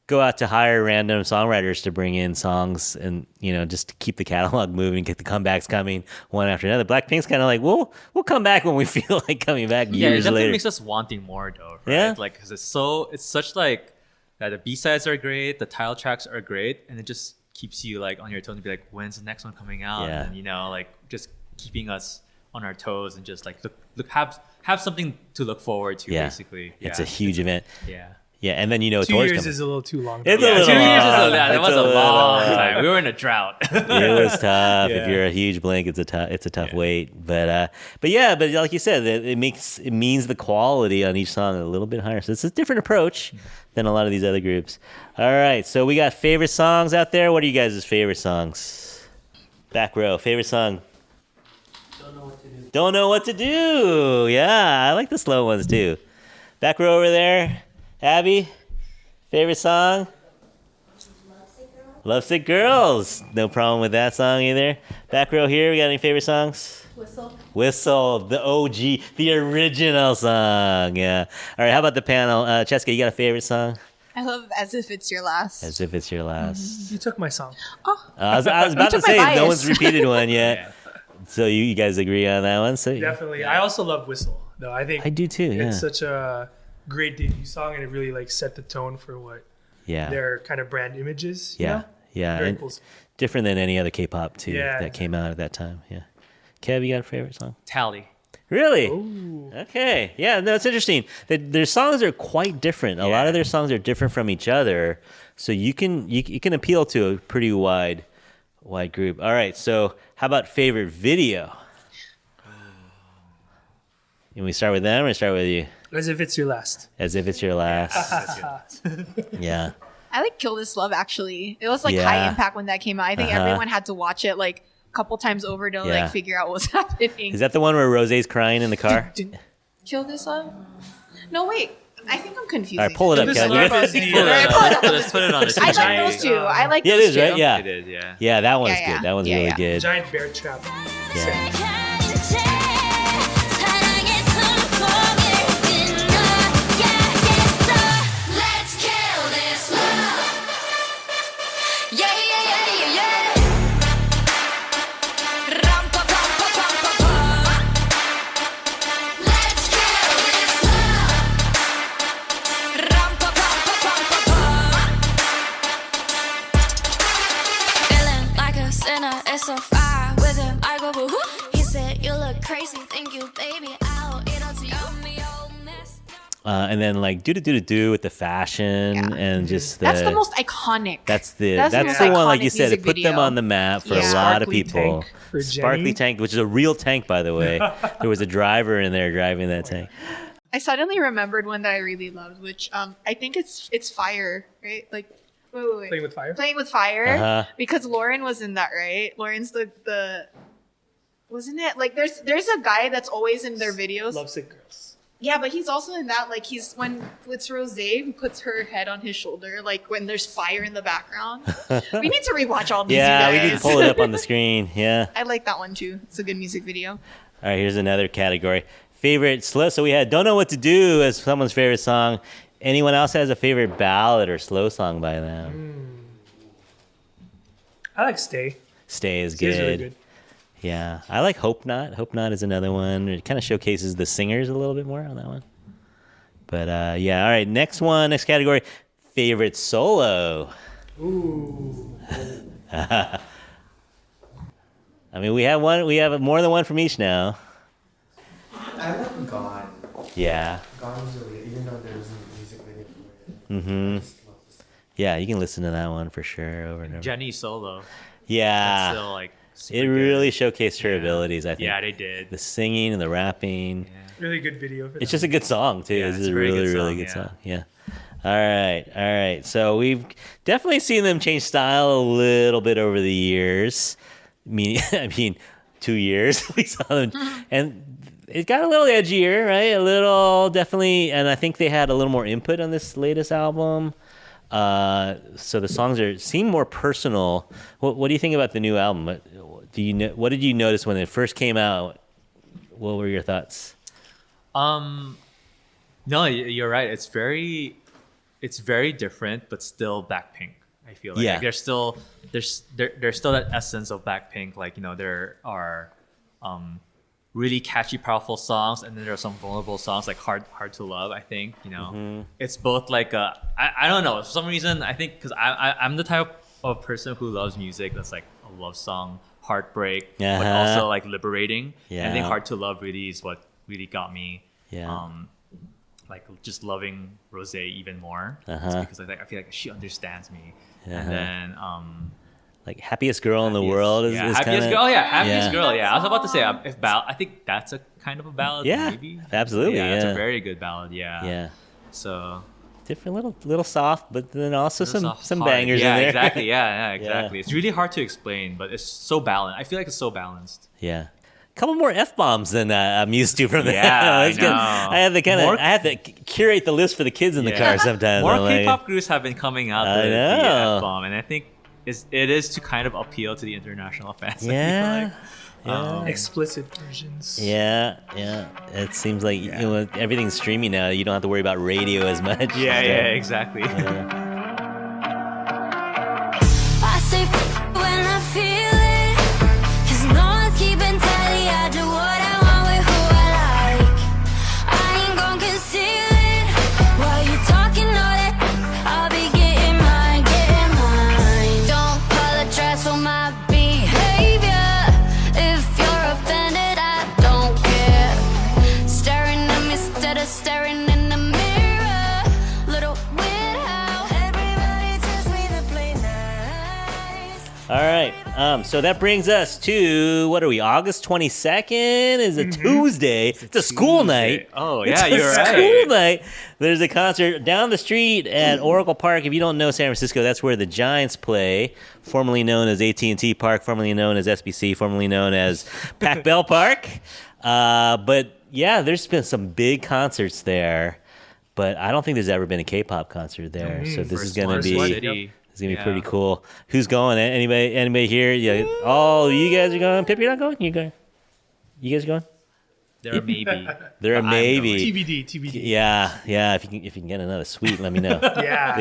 go out to hire random songwriters to bring in songs and, just to keep the catalog moving, get the comebacks coming one after another. Blackpink's kind of like, we'll come back when we feel like coming back years later. It definitely makes us wanting more though, right? Yeah? Like, because it's such like, the B-sides are great, the title tracks are great, and it just keeps you like on your toes and be like, when's the next one coming out? Yeah. And, like just keeping us on our toes and just like look have something to look forward to, basically. It's a huge event. Yeah. Yeah, and then 2 years coming. is a little too long. It's a little 2 years long. That was a long time. We were in a drought. It was tough. If you're a huge Blink, it's a tough wait. But like you said, it means the quality on each song a little bit higher. So it's a different approach than a lot of these other groups. All right, so we got favorite songs out there. What are you guys' favorite songs? Back row, favorite song. Don't know what to do. Yeah, I like the slow ones too. Back row over there. Abby, favorite song? Lovesick Girls. No problem with that song either. Back row here, we got any favorite songs? Whistle, the OG, the original song. Yeah. All right, how about the panel? Chesca, you got a favorite song? I love As If It's Your Last. As If It's Your Last. You took my song. I was about to say, no one's repeated one yet. So you guys agree on that one? So definitely. I also love Whistle, though. I think I do too. It's such a great debut song, and it really like set the tone for what Yeah. their kind of brand images. Yeah. You know? Yeah. Very And cool. different than any other K-pop too Yeah, that came out at that time. Yeah. Kev, you got a favorite song? Tally. Really? Ooh. Okay. Yeah, no, it's interesting. Their songs are quite different. A lot of their songs are different from each other. So you can appeal to a pretty wide group. All right. So how about favorite video? Can we start with them or start with you? As if it's your last. As if it's your last. Yeah. I like Kill This Love actually. It was like Yeah. high impact when that came out. I think Uh-huh. everyone had to watch it like a couple times over to Yeah. like figure out what was happening. Is that the one where Rosé's crying in the car? Kill This Love? No, wait. I think I'm confusing. All right, pull it up, This Kev. love is the, Let's put it on the I screen. like those two. I like Yeah, it those is, two. right? Yeah. It is, yeah. Yeah, that one's Yeah, good. That one's yeah, really yeah. good. Giant bear trap. Yeah. Let's kill this love. Yeah, yeah, yeah, yeah, yeah. Ram, pa, pa, pa, pa, pa, pa. Let's kill this love. Ram, pa, pa, pa, pa, pa, pa. Feeling like a sinner, it's so far with him. I go boo hoo. He said you look crazy, thank you, baby. I'll eat up to you, me old mess. And then like do with the fashion Yeah. and just the That's the most iconic. That's the That's the most one, like iconic you said, it music put them video. on the map for Yeah. a lot of Sparkly people. tank for Sparkly Jenny. tank, which is a real tank, by the way. There was a driver in there driving that tank. I suddenly remembered one that I really loved, which I think it's Fire, right? Like wait. Playing with fire. Playing with Fire, Uh-huh. because Lauren was in that, right? Lauren's the wasn't it? Like there's a guy that's always in their videos. Lovesick girls. Yeah, but he's also in that, like he's when it's Rosé who puts her head on his shoulder, like when there's fire in the background. We need to rewatch all these. Yeah, you we guys. need to pull it up on the screen. Yeah. I like that one too. It's a good music video. All right, here's another category. Favorite slow. So we had Don't Know What to Do as someone's favorite song. Anyone else has a favorite ballad or slow song by them? I like Stay. Stay is Stay's good. really good. Yeah, I like Hope Not. Hope Not is another one. It kind of showcases the singers a little bit more on that one. But yeah, all right. Next category. Favorite solo. Ooh. I mean, we have one. We have more than one from each now. I love Gone. Yeah. Gone was really good, even though there was a music video for it. Mm-hmm. I just love this. Yeah, you can listen to that one for sure over and over. Jenny solo. That's Yeah. still like super It good. really showcased her abilities, I think. Yeah, they did. The singing and the rapping. Yeah. Really good video. For It's that. just a good song, too. Yeah, This it's is a a very really, good really song, good yeah. song. Yeah. All right. So we've definitely seen them change style a little bit over the years. I mean, 2 years we saw them. And it got a little edgier, right? A little, definitely. And I think they had a little more input on this latest album. So the songs seem more personal. What do you think about the new album? What did you notice when it first came out? What were your thoughts? No, you're right. It's very different, but still Blackpink. I feel like, Yeah. like there's still that essence of Blackpink. Like, you know, there are really catchy, powerful songs, and then there are some vulnerable songs like hard to love. I think, you know, it's both like I don't know, for some reason I think because I'm the type of person who loves music that's like a love song, heartbreak, but Uh-huh. also like liberating. And I think Yeah. hard to love really is what really got me. Yeah. Like just loving Rosé even more, Uh-huh. just because I feel like she understands me. Uh-huh. And then Like happiest girl in the world is happiest kinda, girl, happiest yeah. girl, yeah. I was about to say I think that's a kind of a ballad, Yeah, maybe. absolutely, it's yeah. a very good ballad, yeah. Yeah. So Different little soft, but then also some soft, some hard. bangers yeah, in there. exactly, yeah, exactly. Yeah. It's really hard to explain, but it's so balanced. I feel like it's so balanced. Yeah. A couple more F-bombs than I'm used to from them. Yeah, That's I good. know. I have to curate the list for the kids in the car sometimes. More I'm like, K-pop groups have been coming out I with the know. F-bomb, and I think it is to kind of appeal to the international fans. I feel Yeah. like. explicit versions. Yeah. It seems like you know, everything's streaming now. You don't have to worry about radio as much. Yeah, exactly. I say when I feel it, 'cause no one's keeping tally. I do what I want with who I like. I ain't gon' conceal it. While you talking all that, I'll be getting So that brings us to, what are we, August 22nd is a Tuesday. It's a school night. Oh, It's yeah, a you're school right. night. There's a concert down the street at Oracle Park. If you don't know San Francisco, that's where the Giants play, formerly known as AT&T Park, formerly known as SBC, formerly known as Pac Bell Park. But yeah, there's been some big concerts there. But I don't think there's ever been a K-pop concert there. So this is going to be... City. It's gonna be pretty cool. Who's going? Anybody here? Yeah. Oh, you guys are going. Pip, you're not going. You going? You guys are going? There are maybe. There are I'm maybe. TBD. Yeah. If you can get another suite, let me know. Yeah.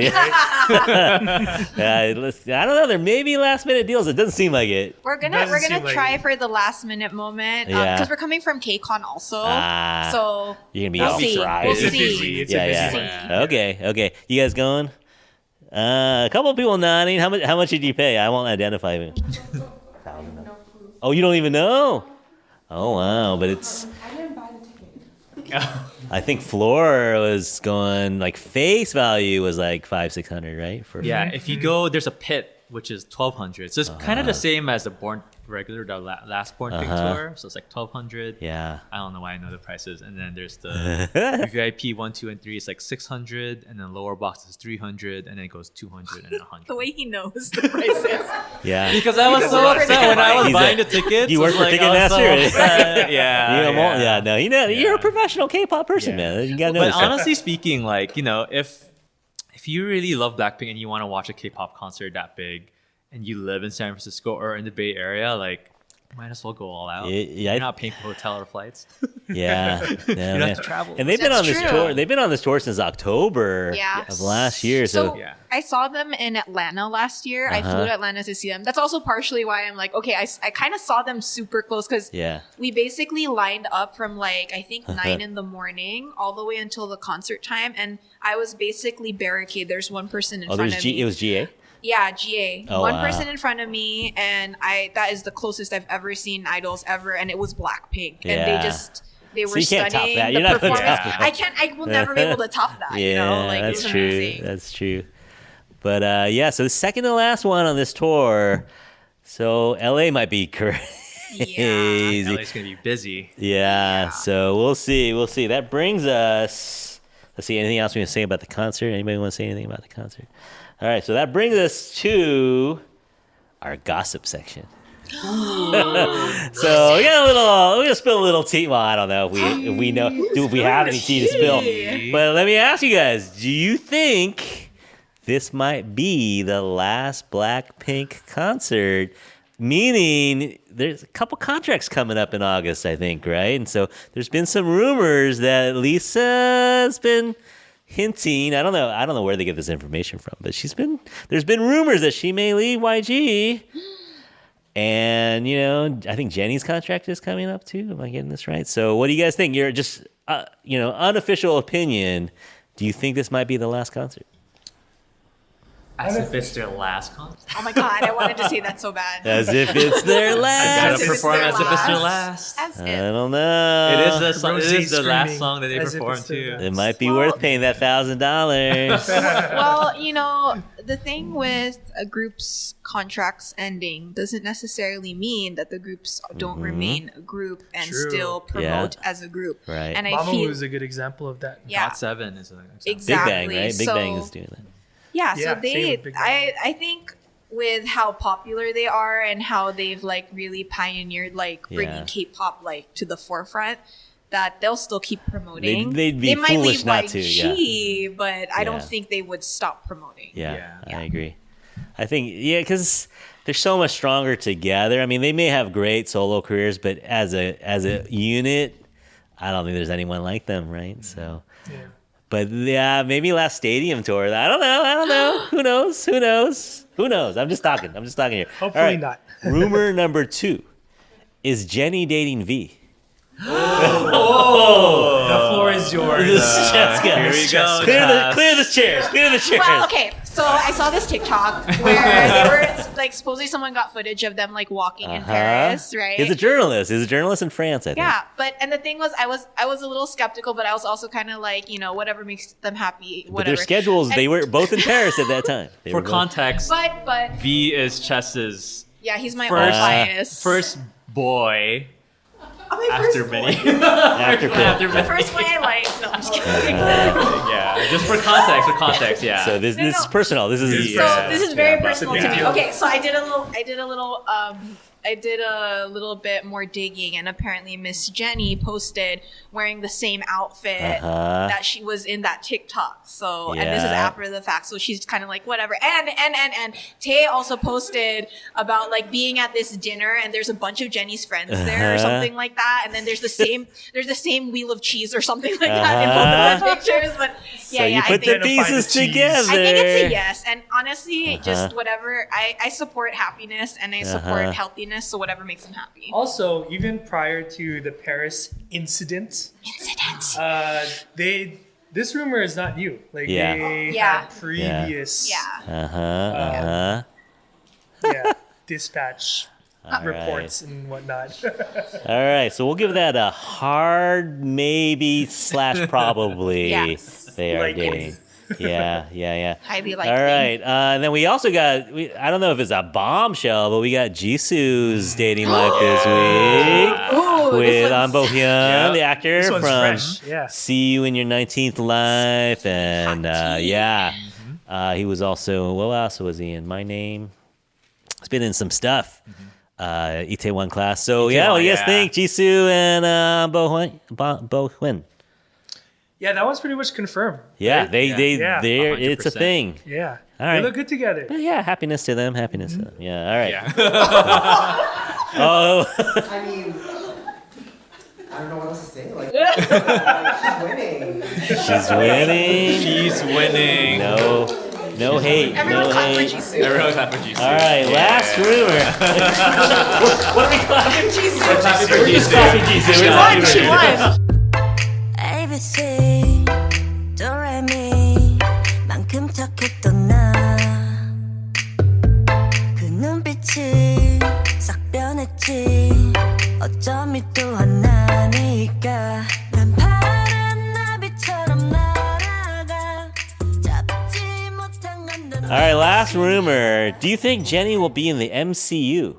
I don't know. There may be last minute deals. It doesn't seem like it. We're Doesn't gonna seem like try it. for the last minute moment Yeah. because we're coming from KCON also. Ah. So You're gonna be we'll all see. fried. We'll It's a see. busy. It's a Yeah, busy yeah. one. Okay. You guys going? A couple of people nodding. How much did you pay? I won't identify you. Oh, you don't even know? Oh wow, but it's. I didn't buy the ticket. I think floor was going like face value was like 500-600, right? For Yeah, if you go, there's a pit, which is 1,200. So it's kind of the same as the last Born Pink tour. So it's like 1,200. Yeah. I don't know why I know the prices. And then there's the VIP 1, 2, and 3. It's like 600, and then lower box is 300, and then it goes 200 and then 100. The way he knows the prices. Yeah. Because I was so upset when I was He's buying a- the tickets. You I work was for like, I was so Ticketmaster? upset. Yeah. No, you're a professional K-pop person, Yeah. man. You gotta know But this stuff. honestly speaking, like, if you really love Blackpink and you want to watch a K-pop concert that big, and you live in San Francisco or in the Bay Area, like, might as well go all out. Yeah, You're not paying for hotel or flights. Yeah. You don't have to travel. And they've been That's on this true. tour. They've been on this tour since October Yeah. of last year. So, So Yeah. I saw them in Atlanta last year. I flew to Atlanta to see them. That's also partially why I'm like, okay, I kind of saw them super close because yeah. we basically lined up from like, I think 9 in the morning all the way until the concert time. And I was basically barricaded. There's one person in front of me. It was GA? Yeah, GA. Oh, One wow. person in front of me, and that is the closest I've ever seen idols ever, and it was Blackpink. And Yeah. they were you can't top stunning. that. The You're not gonna performance, top that. I will never be able to top that. Yeah, you know, like that's it was true. amazing. That's true. But so the second to last one on this tour. So LA might be crazy. Yeah. LA's going to be busy. Yeah, so we'll see. That brings us. Let's see. Anything else we want to say about the concert? Anybody want to say anything about the concert? All right, so that brings us to our gossip section. So we got a little. We're gonna spill a little tea. Well, I don't know if we have any tea to spill. But let me ask you guys: do you think this might be the last Blackpink concert? Meaning, there's a couple contracts coming up in August, I think, right? And so there's been some rumors that Lisa's been hinting. I don't know where they get this information from, but there's been rumors that she may leave YG. And, I think Jennie's contract is coming up too. Am I getting this right? So what do you guys think? You're just, unofficial opinion. Do you think this might be the last concert? As if it's their last concert. Oh my god, I wanted to say that so bad. As if it's their Gotta last. if it's perform their as if it's their last. last. As I if. don't know. It is the last screaming song that they as if performed it's their too. It might be worth paying that $1,000. Well, the thing with a group's contracts ending doesn't necessarily mean that the groups don't remain a group and True. still promote as a group. Right. And I Mamamoo feel is a good example of that. yeah, GOT7 is an example. Big exactly. Bang, right? Big so, Bang is doing that. Yeah, Yeah, so same with Big Bang. I think with how popular they are and how they've like really pioneered like bringing Yeah. K-pop like to the forefront, that they'll still keep promoting. They'd be they might foolish leave not to, YG, but I Yeah. don't think they would stop promoting. Yeah, Yeah. I agree. I think, because they're so much stronger together. I mean, they may have great solo careers, but as a unit, I don't think there's anyone like them, right? So, Yeah. but yeah, maybe last stadium tour. I don't know. Who knows? I'm just talking here. Hopefully All right. not. Rumor number 2. Is Jennie dating V? The floor is yours. Chesca. Here we go. Clear the chairs. Well, okay, so I saw this TikTok where they were like supposedly someone got footage of them like walking in Paris, right? He's a journalist. He's a journalist in France, I think. Yeah, and the thing was, I was a little skeptical, but I was also kind of like, whatever makes them happy, But whatever. their schedules, they were both in Paris at that time. They For were both- context, But V is Chess's Yeah, he's my First- bias. First boy my after first many. boy. after The many. first one I liked. No, I'm just kidding. Yeah, just for context, yeah. So this is no. personal. This is So Yeah. this is very Yeah. personal to me. Yeah. Okay, so I did a little bit more digging, and apparently Miss Jenny posted wearing the same outfit that she was in that TikTok. So, and this is Yeah. after the fact, so she's kind of like whatever. And Tay also posted about like being at this dinner, and there's a bunch of Jenny's friends there or something like that. And then there's the same wheel of cheese or something like that in both of the pictures. But So you put the pieces together. I think it's a yes. And honestly, just whatever. I support happiness and I support healthiness. So whatever makes them happy. Also, even prior to the Paris incident, this rumor is not new. Like Yeah. they Yeah. had previous dispatch reports and whatnot. All right, so we'll give that a hard maybe / probably. Yes. They are Likely. dating. Yeah. Highly All likely. right, and then we also got, I don't know if it's a bombshell, but we got Jisoo's dating life this week Ooh, with this An one's- Bo-hyun, the actor This one's from fresh. Yeah. See You in Your 19th Life, and he was also, what else was he in? My Name. He's been in some stuff. Itaewon Class. So what do you guys think? Jisoo and Bo-hyun. Yeah, that was pretty much confirmed. Yeah, right? they're it's a 100%. thing. Yeah. All They right. look good together. But yeah, happiness to them. Happiness to them. Yeah. All right. Yeah. Oh, I mean, I don't know what else to say. Like, she's winning. she's winning. She's winning. No hate. Everyone no clap for hate. Jisoo. Everyone clap for Jisoo. All right, last rumor. what are we clapping? Jisoo. Clapping for We're just clapping Jisoo. Jisoo. She won. ABC 도레미 만큼 착했던 나그 눈빛이 싹 변했지 어쩜 이 또한 나니까 난 파란 나비처럼 날아가 잡지 못한 건데 All right, last rumor. Do you think Jenny will be in the MCU?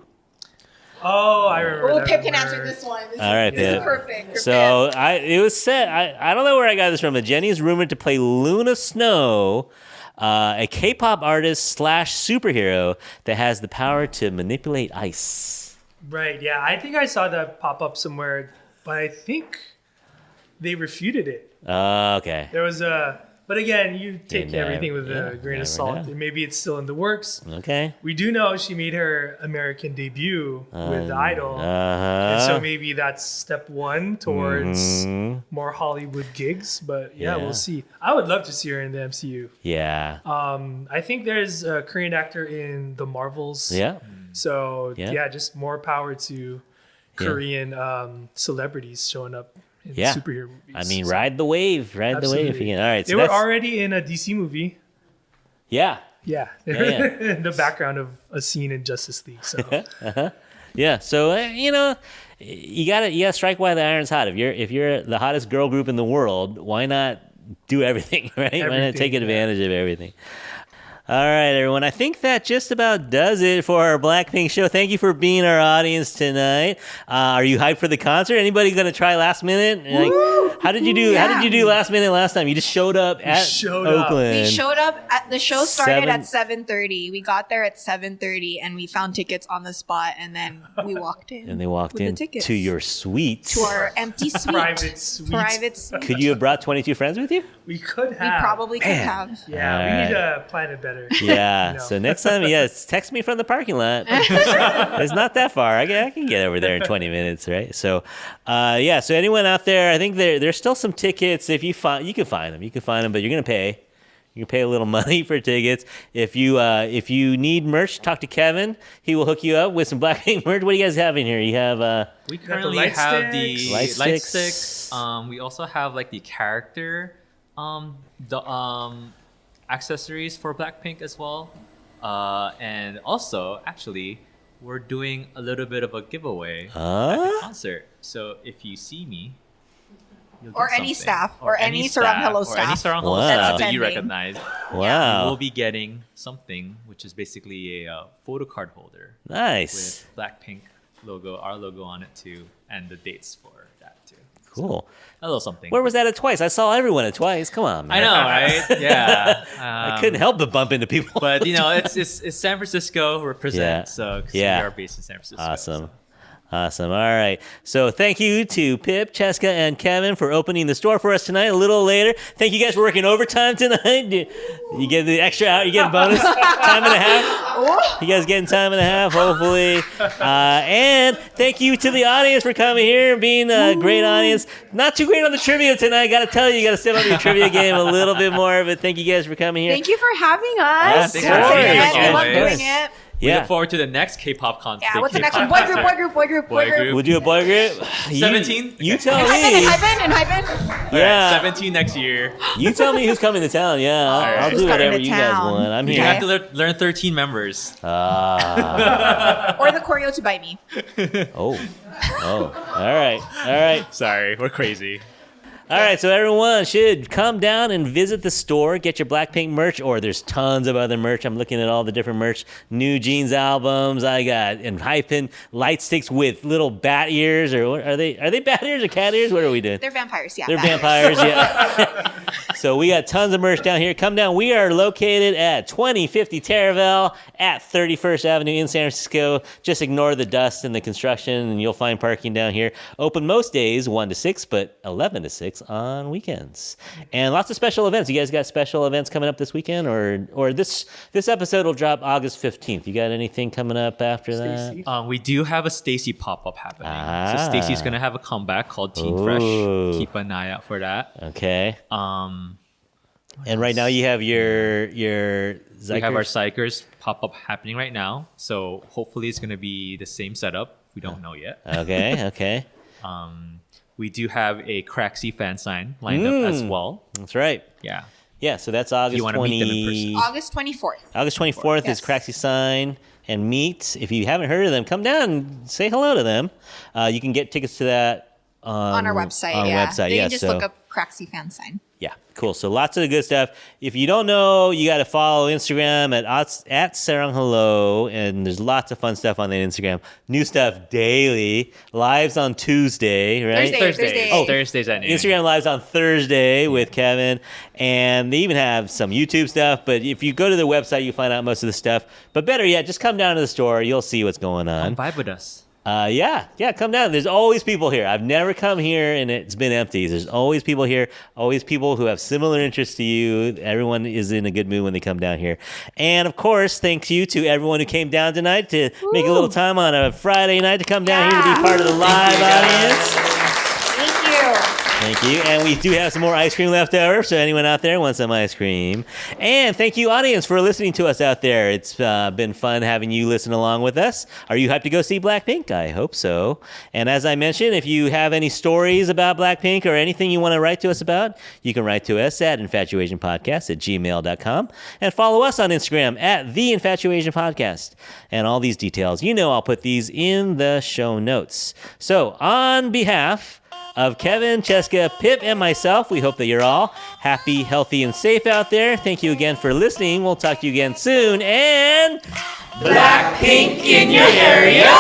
Oh, I remember. Oh, that Pip can rumor. answer this one. This All right, this Pip. is perfect. For So it was said. I don't know where I got this from, but Jenny is rumored to play Luna Snow, a K-pop artist / superhero that has the power to manipulate ice. Right, yeah. I think I saw that pop up somewhere, but I think they refuted it. Okay. There was a... But again, you take never- everything with yeah, a grain never of salt. know. And maybe it's still in the works. Okay. We do know she made her American debut with Idol. Uh-huh. And so maybe that's step one towards Mhm. more Hollywood gigs. But yeah, Yeah. we'll see. I would love to see her in the MCU. Yeah. I think there's a Korean actor in the Marvels. Yeah. So Yeah. yeah, just more power to Korean celebrities showing up in Yeah. superhero movies. I mean, ride the wave. Ride the wave Absolutely. again. All right. They So were that's, already in a DC movie. yeah. Yeah, Yeah, in the background of a scene in Justice League. So Yeah. So you gotta strike while the iron's hot. If you're the hottest girl group in the world, why not do everything, right? Why not Everything, take yeah. advantage of everything? All right, everyone. I think that just about does it for our Blackpink show. Thank you for being our audience tonight. Are you hyped for the concert? Anybody gonna try last minute? Like, how did you do? How did you do last minute last time? You just showed up at showed up. Oakland. We showed up at the show started at 7 7:30. We got there at 7:30 and we found tickets on the spot and then we walked in. and they walked with the in tickets. to your suite. to our empty suite. private suite. Private suite. Could you have brought 22 friends with you? We could We have. probably could have. Yeah, we Alright. need to plan it better. Yeah. No. So next time, yes, text me from the parking lot. It's not that far. I can get over there in 20 minutes, right? So, yeah. So anyone out there, I think there's still some tickets. If you can find them, but you're gonna pay. You can pay a little money for tickets. If you need merch, talk to Kevin. He will hook you up with some Blackpink merch. What do you guys have in here? You have We got the currently light have sticks. the Light light sticks. sticks. We also have like the character accessories for Blackpink as well. And also, actually, we're doing a little bit of a giveaway at the concert. So if you see me, you'll Or get any something. staff, or any SarangHello Or any staff SarangHello Wow. staff that you attending. recognize. You Wow. will be getting something, which is basically a photo card holder Nice. with Blackpink logo, our logo on it too, and the dates for that too. Cool. A little something. Where was that at Twice? I saw everyone at Twice. Come on, man. I know, right? Yeah. I couldn't help but bump into people. But it's San Francisco represent. Yeah. So 'cause Yeah. we are based in San Francisco. Awesome. so. Awesome. All right. So thank you to Pip, Chesca, and Kevin for opening the store for us tonight a little later. Thank you guys for working overtime tonight. You get the extra hour. You get a bonus time and a half. You guys getting time and a half, hopefully. And thank you to the audience for coming here and being a great audience. Not too great on the trivia tonight. Got to tell you, you got to step up your trivia game a little bit more. But thank you guys for coming here. Thank you for having us. Of Thanks for having us, I love always. doing it. We Yeah. look forward to the next K-pop concert. Yeah, what's the next one? Boy group, boy group, boy group, boy group. We'll do a boy group. 17? You tell And me. Hyben. Yeah. 17 next year. You tell me who's coming to town. Yeah, I'll Who's do coming whatever to you guys town? want. I'm You here. have to learn 13 members. Or the choreo to bite me. Oh. All right. Sorry, we're crazy. All right, so everyone should come down and visit the store, get your Blackpink merch, or there's tons of other merch. I'm looking at all the different merch. New Jeans albums, I got, and hyphen light sticks with little bat ears, or what, are they bat ears or cat ears? What are we doing? They're vampires, yeah. They're vampires, yeah. So we got tons of merch down here. Come down. We are located at 2050 Terraville at 31st Avenue in San Francisco. Just ignore the dust and the construction, and you'll find parking down here. Open most days, 1 to 6, but 11 to 6 on weekends. And lots of special events. You guys got special events coming up this weekend, or this episode will drop August 15th. You got anything coming up after Stacy? that? We do have a Stacy pop-up happening. Ah. So Stacy's going to have a comeback called Teen Ooh. Fresh. Keep an eye out for that. Okay. And right now you have your We have our Zykers. Psychers pop-up happening right now. So hopefully it's going to be the same setup. We don't know yet. Okay. We do have a Craxy fan sign lined up as well. That's right. Yeah. Yeah, so that's August you wanna 20. meet them in person. August 24th. August 24th is Yes. Craxy Sign and Meet. If you haven't heard of them, come down and say hello to them. You can get tickets to that On our website, On yeah. our website, You yeah. can just so, look up Craxy fan sign. yeah, cool. So lots of good stuff. If you don't know, you got to follow Instagram at SarangHello, and there's lots of fun stuff on that Instagram. New stuff daily. Lives on Tuesday, right? Thursday. Oh, Thursdays at noon. Instagram Live's on Thursday with Kevin, and they even have some YouTube stuff. But if you go to their website, you find out most of the stuff. But better yet, just come down to the store. You'll see what's going on. Come vibe with us. Yeah, come down. There's always people here. I've never come here and it's been empty. There's always people here, always people who have similar interests to you. Everyone is in a good mood when they come down here. And of course, thank you to everyone who came down tonight to make a little time on a Friday night to come down here to be part of the live audience. Thank you. Thank you. And we do have some more ice cream left over, so anyone out there wants some ice cream. And thank you, audience, for listening to us out there. It's been fun having you listen along with us. Are you hyped to go see Blackpink? I hope so. And as I mentioned, if you have any stories about Blackpink or anything you want to write to us about, you can write to us at infatuasianpodcast@gmail.com and follow us on Instagram at The Infatuasian Podcast. And all these details, I'll put these in the show notes. So on behalf of Kevin, Chesca, Pip, and myself, we hope that you're all happy, healthy, and safe out there. Thank you again for listening. We'll talk to you again soon. And Blackpink in your area!